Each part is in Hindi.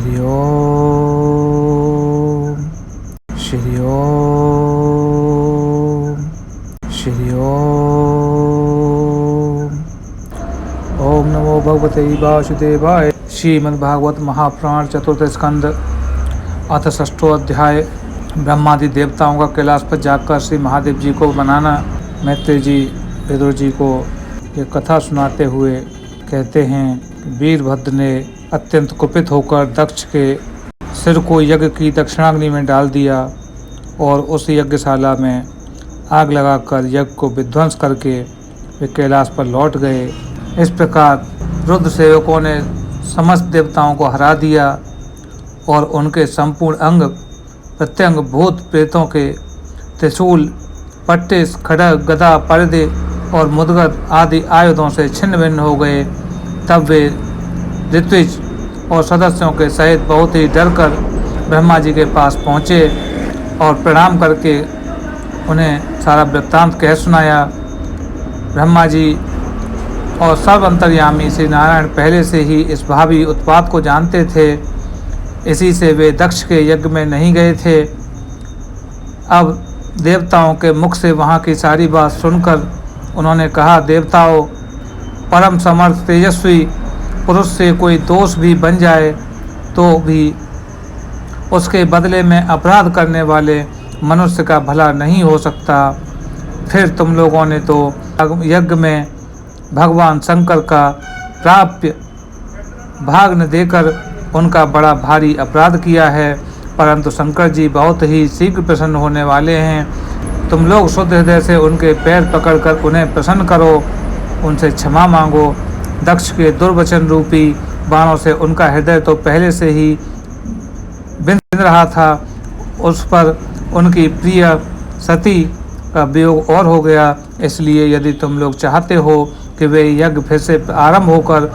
श्री ओम, श्री ओम, श्री ओम। ओम नमो भगवते वासुदेवाय। श्रीमद्भागवत महापुराण चतुर्थ स्कंद अथ षष्ठो अध्याय। ब्रह्मादि देवताओं का कैलाश पर जाकर श्री महादेव जी को मनाना। मैत्रेय जी विदुर जी को ये कथा सुनाते हुए कहते हैं, वीरभद्र ने अत्यंत कुपित होकर दक्ष के सिर को यज्ञ की दक्षिणाग्नि में डाल दिया और उस यज्ञशाला में आग लगाकर यज्ञ को विध्वंस करके वे कैलाश पर लौट गए। इस प्रकार रुद्र सेवकों ने समस्त देवताओं को हरा दिया और उनके संपूर्ण अंग प्रत्यंग भूत प्रेतों के त्रिशूल, पट्टे, खड्ग, गदा, पर्दे और मुद्गत आदि आयुधों से छिन्न भिन्न हो गए। तब वे ऋत्विज और सदस्यों के सहित बहुत ही डरकर ब्रह्मा जी के पास पहुँचे और प्रणाम करके उन्हें सारा वृत्तांत कह सुनाया। ब्रह्मा जी और सर्व अंतर्यामी श्री नारायण पहले से ही इस भावी उत्पात को जानते थे, इसी से वे दक्ष के यज्ञ में नहीं गए थे। अब देवताओं के मुख से वहाँ की सारी बात सुनकर उन्होंने कहा, देवताओं, परम समर्थ तेजस्वी पुरुष से कोई दोष भी बन जाए तो भी उसके बदले में अपराध करने वाले मनुष्य का भला नहीं हो सकता। फिर तुम लोगों ने तो यज्ञ में भगवान शंकर का प्राप्य भाग न देकर उनका बड़ा भारी अपराध किया है, परंतु शंकर जी बहुत ही शीघ्र प्रसन्न होने वाले हैं। तुम लोग शुद्ध हृदय से उनके पैर पकड़कर उन्हें प्रसन्न करो, उनसे क्षमा मांगो। दक्ष के दुर्वचन रूपी बाणों से उनका हृदय तो पहले से ही बिंद रहा था, उस पर उनकी प्रिय सती का वियोग और हो गया। इसलिए यदि तुम लोग चाहते हो कि वे यज्ञ फिर से आरंभ होकर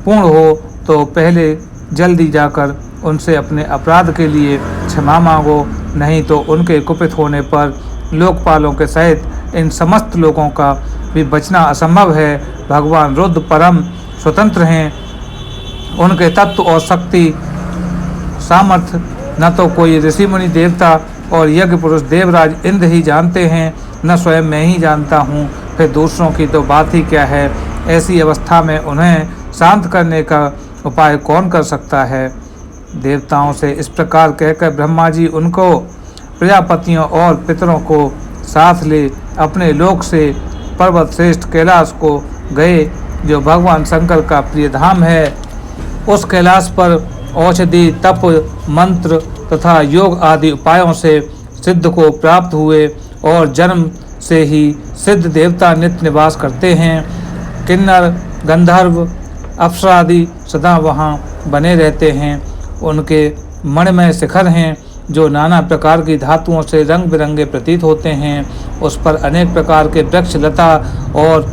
पूर्ण हो तो पहले जल्दी जाकर उनसे अपने अपराध के लिए क्षमा मांगो, नहीं तो उनके कुपित होने पर लोकपालों के सहित इन समस्त लोगों का भी बचना असंभव है। भगवान रुद्र परम स्वतंत्र हैं, उनके तत्व और शक्ति सामर्थ्य न तो कोई ऋषि मुनि देवता और यज्ञ पुरुष देवराज इंद्र ही जानते हैं, न स्वयं मैं ही जानता हूँ, फिर दूसरों की तो बात ही क्या है। ऐसी अवस्था में उन्हें शांत करने का उपाय कौन कर सकता है। देवताओं से इस प्रकार कहकर ब्रह्मा जी उनको प्रजापतियों और पितरों को साथ ले अपने लोक से पर्वत श्रेष्ठ कैलाश को गए, जो भगवान शंकर का प्रिय धाम है। उस कैलाश पर औषधि, तप, मंत्र तथा योग आदि उपायों से सिद्ध को प्राप्त हुए और जन्म से ही सिद्ध देवता नित्य निवास करते हैं। किन्नर, गंधर्व, अप्सरादि सदा वहाँ बने रहते हैं। उनके मणिमय शिखर हैं जो नाना प्रकार की धातुओं से रंग बिरंगे प्रतीत होते हैं। उस पर अनेक प्रकार के वृक्ष, लता और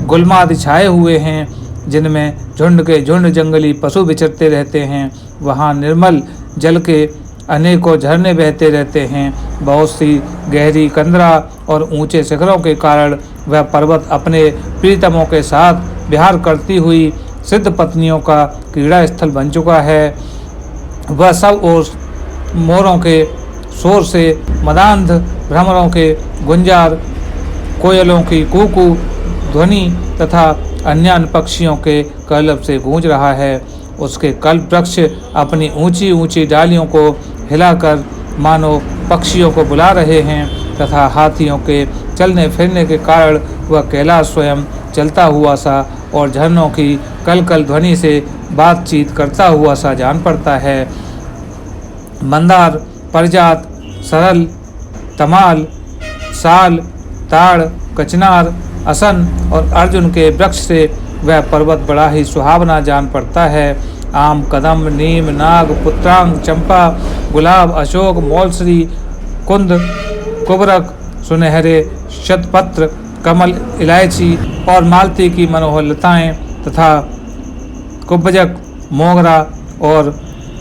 गुल्मादि छाए हुए हैं, जिनमें झुंड के झुंड जंगली पशु विचरते रहते हैं। वहाँ निर्मल जल के अनेकों झरने बहते रहते हैं। बहुत सी गहरी कंदरा और ऊंचे शिखरों के कारण वह पर्वत अपने प्रीतमों के साथ विहार करती हुई सिद्ध पत्नियों का क्रीड़ा स्थल बन चुका है। वह सब ओर मोरों के शोर से, मदांध भ्रमरों के गुंजार, कोयलों की कूकू ध्वनि तथा अन्य पक्षियों के कलरव से गूंज रहा है। उसके कल्प वृक्ष अपनी ऊंची ऊंची डालियों को हिलाकर मानो पक्षियों को बुला रहे हैं तथा हाथियों के चलने फिरने के कारण वह कैलाश स्वयं चलता हुआ सा और झरनों की कलकल ध्वनि से बातचीत करता हुआ सा जान पड़ता है। मंदार, परिजात, सरल, तमाल, साल, ताड़, कचनार, असन और अर्जुन के वृक्ष से वह पर्वत बड़ा ही सुहावना जान पड़ता है। आम, कदम, नीम, नाग, पुत्रांग, चंपा, गुलाब, अशोक, मौलश्री, कुंद, कुबरक, सुनहरे शतपत्र, कमल, इलायची और मालती की मनोहर लताएँ तथा कुब्बजक, मोगरा और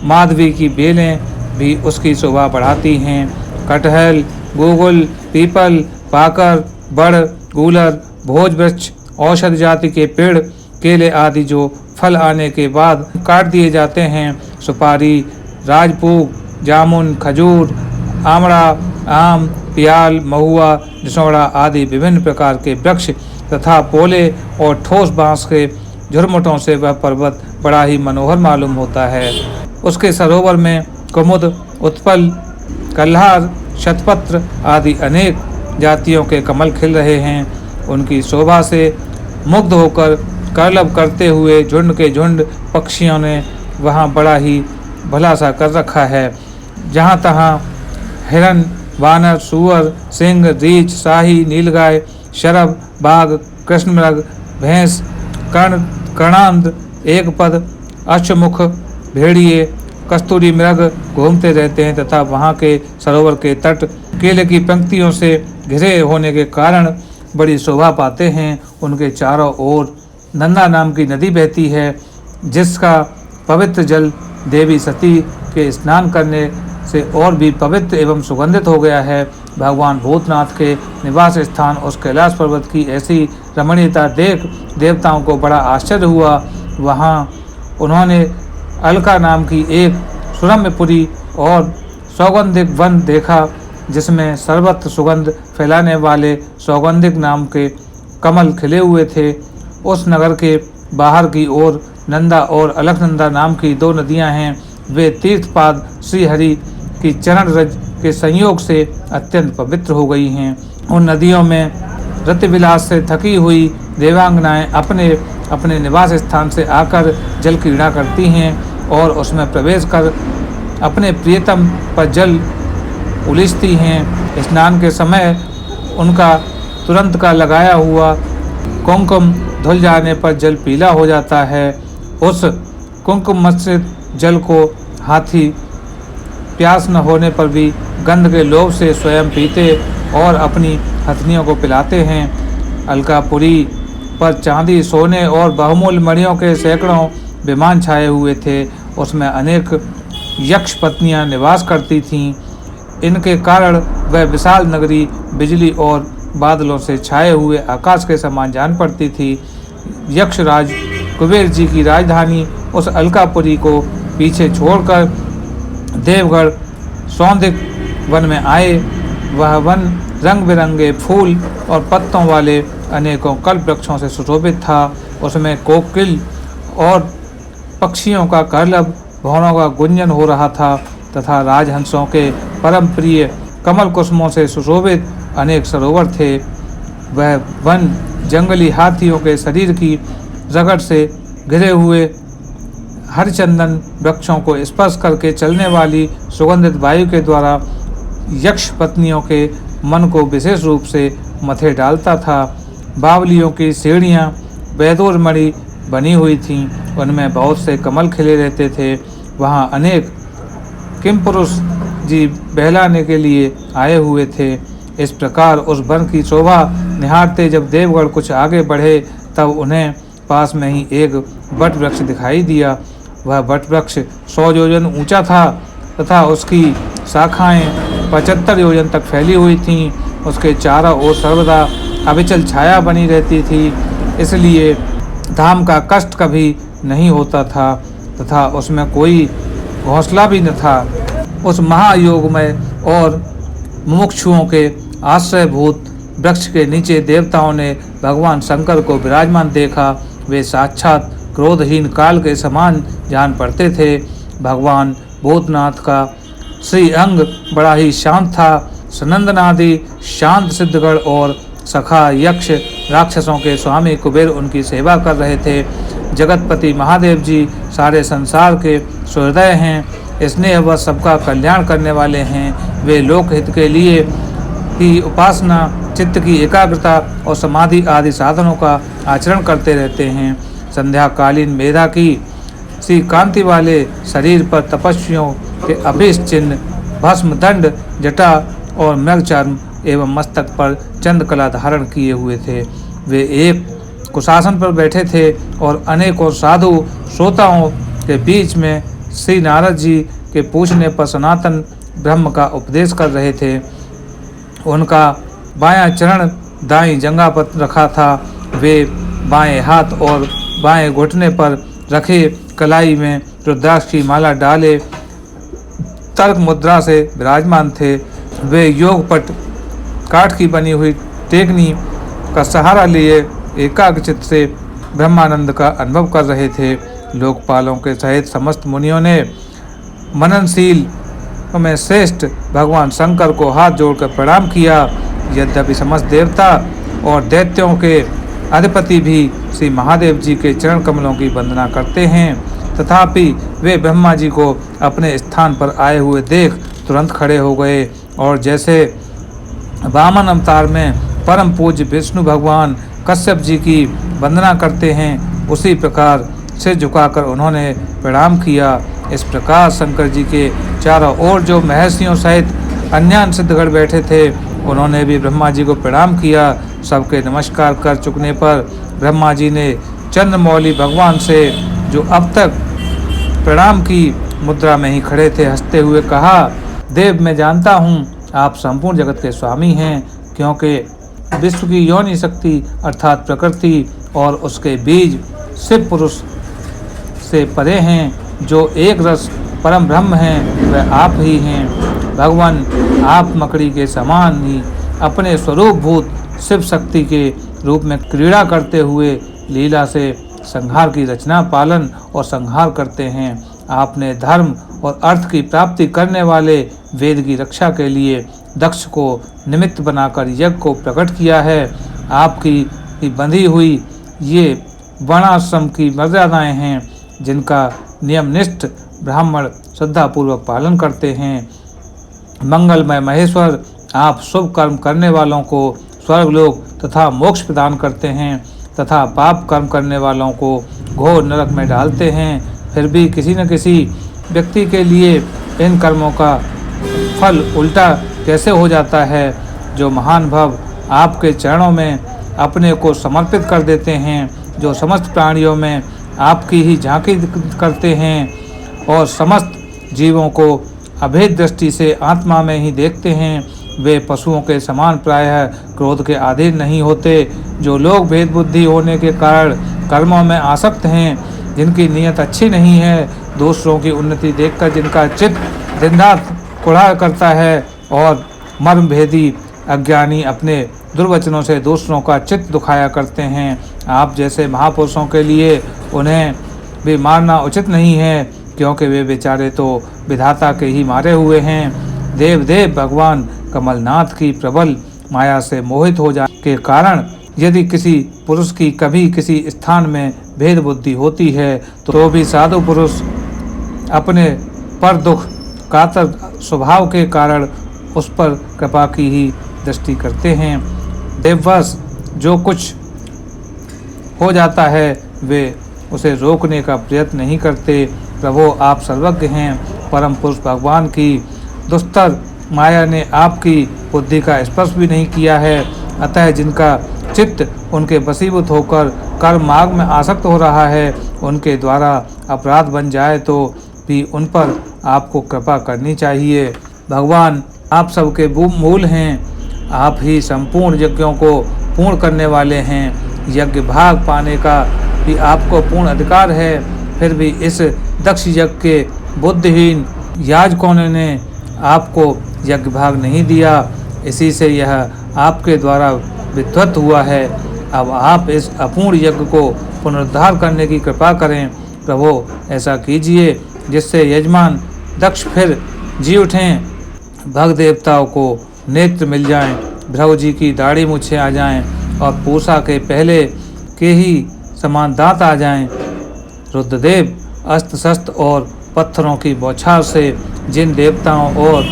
माधवी की बेलें भी उसकी शोभा बढ़ाती हैं। कटहल, गूगल, पीपल, पाकर, बड़, गूलर, भोज वृक्ष, औषध जाति के पेड़, केले आदि जो फल आने के बाद काट दिए जाते हैं, सुपारी, राजपूग, जामुन, खजूर, आमड़ा, आम, पियाल, महुआ, जसोड़ा आदि विभिन्न प्रकार के वृक्ष तथा पोले और ठोस बांस के झुरमुटों से वह पर्वत बड़ा ही मनोहर मालूम होता है। उसके सरोवर में कुमुद, उत्पल, कल्हार, शतपत्र आदि अनेक जातियों के कमल खिल रहे हैं। उनकी शोभा से मुग्ध होकर करलब करते हुए झुंड के झुंड पक्षियों ने वहाँ बड़ा ही भला सा कर रखा है। जहाँ तहाँ हिरन, वानर, सूअर, सिंह, रीछ, शाही, नीलगाय, शरभ, बाघ, कृष्णमृग, भैंस, कर्णांध, एकपद, अश्वमुख, भेड़िए, कस्तूरी मृग घूमते रहते हैं तथा वहाँ के सरोवर के तट केले की पंक्तियों से घिरे होने के कारण बड़ी शोभा पाते हैं। उनके चारों ओर नंदा नाम की नदी बहती है, जिसका पवित्र जल देवी सती के स्नान करने से और भी पवित्र एवं सुगंधित हो गया है। भगवान भूतनाथ के निवास स्थान उस कैलाश पर्वत की ऐसी रमणीयता देख देवताओं को बड़ा आश्चर्य हुआ। वहाँ उन्होंने अलका नाम की एक सुरम्यपुरी और सौगंधिक वन देखा, जिसमें सर्वत्र सुगंध फैलाने वाले सौगंधिक नाम के कमल खिले हुए थे। उस नगर के बाहर की ओर नंदा और अलकनंदा नाम की दो नदियां हैं। वे तीर्थपाद श्रीहरि की चरण रज के संयोग से अत्यंत पवित्र हो गई हैं। उन नदियों में रतिविलास से थकी हुई देवांगनाएं अपने अपने निवास स्थान से आकर जल क्रीड़ा करती हैं और उसमें प्रवेश कर अपने प्रियतम पर जल उलीचती हैं। स्नान के समय उनका तुरंत का लगाया हुआ कुमकुम धुल जाने पर जल पीला हो जाता है। उस कुमकुम मिश्रित जल को हाथी प्यास न होने पर भी गंध के लोभ से स्वयं पीते और अपनी हथनियों को पिलाते हैं। अलकापुरी पर चांदी, सोने और बहुमूल्य मणियों के सैकड़ों विमान छाए हुए थे। उसमें अनेक यक्ष पत्नियां निवास करती थीं। इनके कारण वह विशाल नगरी बिजली और बादलों से छाए हुए आकाश के समान जान पड़ती थी। यक्षराज कुबेर जी की राजधानी उस अलकापुरी को पीछे छोड़कर देवगढ़ सौंदिक वन में आए। वह वन रंग बिरंगे फूल और पत्तों वाले अनेकों कल्प वृक्षों से सुशोभित था। उसमें कोकिल और पक्षियों का करलब, भौरों का गुंजन हो रहा था तथा राजहंसों के परम प्रिय कमल कुसुमों से सुशोभित अनेक सरोवर थे। वह वन जंगली हाथियों के शरीर की रगड़ से घिरे हुए हरचंदन वृक्षों को स्पर्श करके चलने वाली सुगंधित वायु के द्वारा यक्ष पत्नियों के मन को विशेष रूप से मथे डालता था। बावलियों की सीढ़ियाँ बैदूर मणि बनी हुई थीं। उनमें बहुत से कमल खिले रहते थे। वहाँ अनेक किमपुरुष जी बहलाने के लिए आए हुए थे। इस प्रकार उस वन की शोभा निहारते जब देवगढ़ कुछ आगे बढ़े तब उन्हें पास में ही एक वट वृक्ष दिखाई दिया। वह वट वृक्ष 100 योजन ऊंचा था तथा उसकी शाखाएं 75 योजन तक फैली हुई थीं। उसके चारों ओर सर्वदा अविचल छाया बनी रहती थी, इसलिए धाम का कष्ट कभी नहीं होता था तथा उसमें कोई घोंसला भी न था। उस महायोगमय और मुमुक्षुओं के आश्रयभूत वृक्ष के नीचे देवताओं ने भगवान शंकर को विराजमान देखा। वे साक्षात क्रोधहीन काल के समान जान पड़ते थे। भगवान भूतनाथ का श्री अंग बड़ा ही शांत था। सनंदनादि शांत सिद्धगढ़ और सखा यक्ष राक्षसों के स्वामी कुबेर उनकी सेवा कर रहे थे। जगतपति महादेव जी सारे संसार के सुहृदय हैं, इसलिए वह सबका कल्याण करने वाले हैं। वे लोकहित के लिए ही उपासना, चित्त की एकाग्रता और समाधि आदि साधनों का आचरण करते रहते हैं। संध्याकालीन मेधा की सी कांति वाले शरीर पर तपस्वियों के अभीष्ट चिन्ह, भस्म, दंड, जटा और मृगचर्म एवं मस्तक पर चंद्रकला धारण किए हुए थे। वे एक कुशासन पर बैठे थे और अनेकों साधु श्रोताओं के बीच में श्री नारद जी के पूछने पर सनातन ब्रह्म का उपदेश कर रहे थे। उनका बायां चरण दाईं जंघा पर रखा था। वे बाएं हाथ और बाएं घुटने पर रखे कलाई में रुद्राक्ष की माला डाले तर्क मुद्रा से विराजमान थे। वे योगपट काठ की बनी हुई टेकनी का सहारा लिए एकाग्रचित्त से ब्रह्मानंद का अनुभव कर रहे थे। लोकपालों के सहित समस्त मुनियों ने मननशील में श्रेष्ठ भगवान शंकर को हाथ जोड़कर प्रणाम किया। यद्यपि समस्त देवता और दैत्यों के अधिपति भी श्री महादेव जी के चरण कमलों की वंदना करते हैं, तथापि वे ब्रह्मा जी को अपने स्थान पर आए हुए देख तुरंत खड़े हो गए और जैसे वामन अवतार में परम पूज्य विष्णु भगवान कश्यप जी की वंदना करते हैं, उसी प्रकार सिर झुकाकर उन्होंने प्रणाम किया। इस प्रकार शंकर जी के चारों ओर जो महर्षियों सहित अन्य सिद्धगण बैठे थे, उन्होंने भी ब्रह्मा जी को प्रणाम किया। सबके नमस्कार कर चुकने पर ब्रह्मा जी ने चंद्रमौली भगवान से, जो अब तक प्रणाम की मुद्रा में ही खड़े थे, हंसते हुए कहा, देव मैं जानता हूँ आप संपूर्ण जगत के स्वामी हैं, क्योंकि विश्व की योनि शक्ति अर्थात प्रकृति और उसके बीज शिव पुरुष से परे हैं। जो एक रस परम ब्रह्म हैं वह आप ही हैं। भगवान आप मकड़ी के समान ही अपने स्वरूप भूत शिव शक्ति के रूप में क्रीड़ा करते हुए लीला से संहार की रचना पालन और संहार करते हैं। आपने धर्म और अर्थ की प्राप्ति करने वाले वेद की रक्षा के लिए दक्ष को निमित्त बनाकर यज्ञ को प्रकट किया है। आपकी बंधी हुई ये वर्णाश्रम की मर्यादाएं हैं, जिनका नियमनिष्ठ ब्राह्मण श्रद्धापूर्वक पालन करते हैं। मंगलमय महेश्वर आप शुभ कर्म करने वालों को स्वर्गलोक तथा मोक्ष प्रदान करते हैं तथा पाप कर्म करने वालों को घोर नरक में डालते हैं। फिर भी किसी न किसी व्यक्ति के लिए इन कर्मों का फल उल्टा कैसे हो जाता है। जो महान भव आपके चरणों में अपने को समर्पित कर देते हैं, जो समस्त प्राणियों में आपकी ही झांकी करते हैं और समस्त जीवों को अभेद दृष्टि से आत्मा में ही देखते हैं, वे पशुओं के समान प्रायः क्रोध के अधीन नहीं होते। जो लोग भेद बुद्धि होने के कारण कर्मों में आसक्त हैं, जिनकी नीयत अच्छी नहीं है, दूसरों की उन्नति देखकर जिनका चित्त दिन रात कुढ़ा करता है और मर्म भेदी अज्ञानी अपने दुर्वचनों से दूसरों का चित्त दुखाया करते हैं, आप जैसे महापुरुषों के लिए उन्हें भी मारना उचित नहीं है, क्योंकि वे बेचारे तो विधाता के ही मारे हुए हैं। देव भगवान कमलनाथ की प्रबल माया से मोहित हो जाने के कारण यदि किसी पुरुष की कभी किसी स्थान में भेद बुद्धि होती है, तो भी साधु पुरुष अपने पर दुख कातर स्वभाव के कारण उस पर कृपा की ही दृष्टि करते हैं। देववश जो कुछ हो जाता है वे उसे रोकने का प्रयत्न नहीं करते। प्रभु आप सर्वज्ञ हैं। परम पुरुष भगवान की दुस्तर माया ने आपकी बुद्धि का स्पर्श भी नहीं किया है, अतः जिनका चित्त उनके वशीभूत होकर कर्म मार्ग में आसक्त हो रहा है, उनके द्वारा अपराध बन जाए तो भी उन पर आपको कृपा करनी चाहिए। भगवान आप सबके मूल हैं, आप ही संपूर्ण यज्ञों को पूर्ण करने वाले हैं। यज्ञ भाग पाने का भी आपको पूर्ण अधिकार है, फिर भी इस दक्ष यज्ञ के बुद्धिहीन याजकों ने आपको यज्ञ भाग नहीं दिया, इसी से यह आपके द्वारा विध्वस्त हुआ है। अब आप इस अपूर्ण यज्ञ को पुनरुद्धार करने की कृपा करें। प्रभु ऐसा कीजिए जिससे यजमान दक्ष फिर जी उठें, भग देवताओं को नेत्र मिल जाएं, भ्रव जी की दाढ़ी मूछें आ जाएं और पूषा के पहले के ही समान दांत आ जाएं। रुद्रदेव अस्त्र शस्त्र और पत्थरों की बौछार से जिन देवताओं और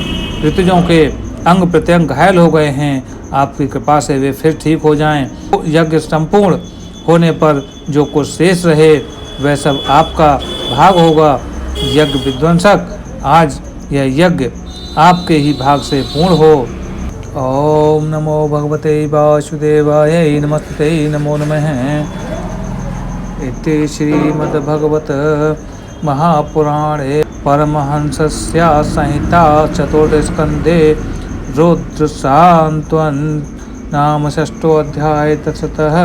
ऋतुजों के अंग प्रत्यंग घायल हो गए हैं, आपकी कृपा से वे फिर ठीक हो जाएं। यज्ञ संपूर्ण होने पर जो कुछ शेष रहे वह सब आपका भाग होगा। यज्ञ विध्वंसक, आज यह यज्ञ आपके ही भाग से पूर्ण हो। ओम नमो भगवते वासुदेवाय नमस्ते नमो नमः। इति श्रीमद्भगवत महापुराणे परमहंसस्य संहिता चतुर्थस्कन्धे रुद्रसान्त्वन् नाम 6 अध्याय तत्सतः।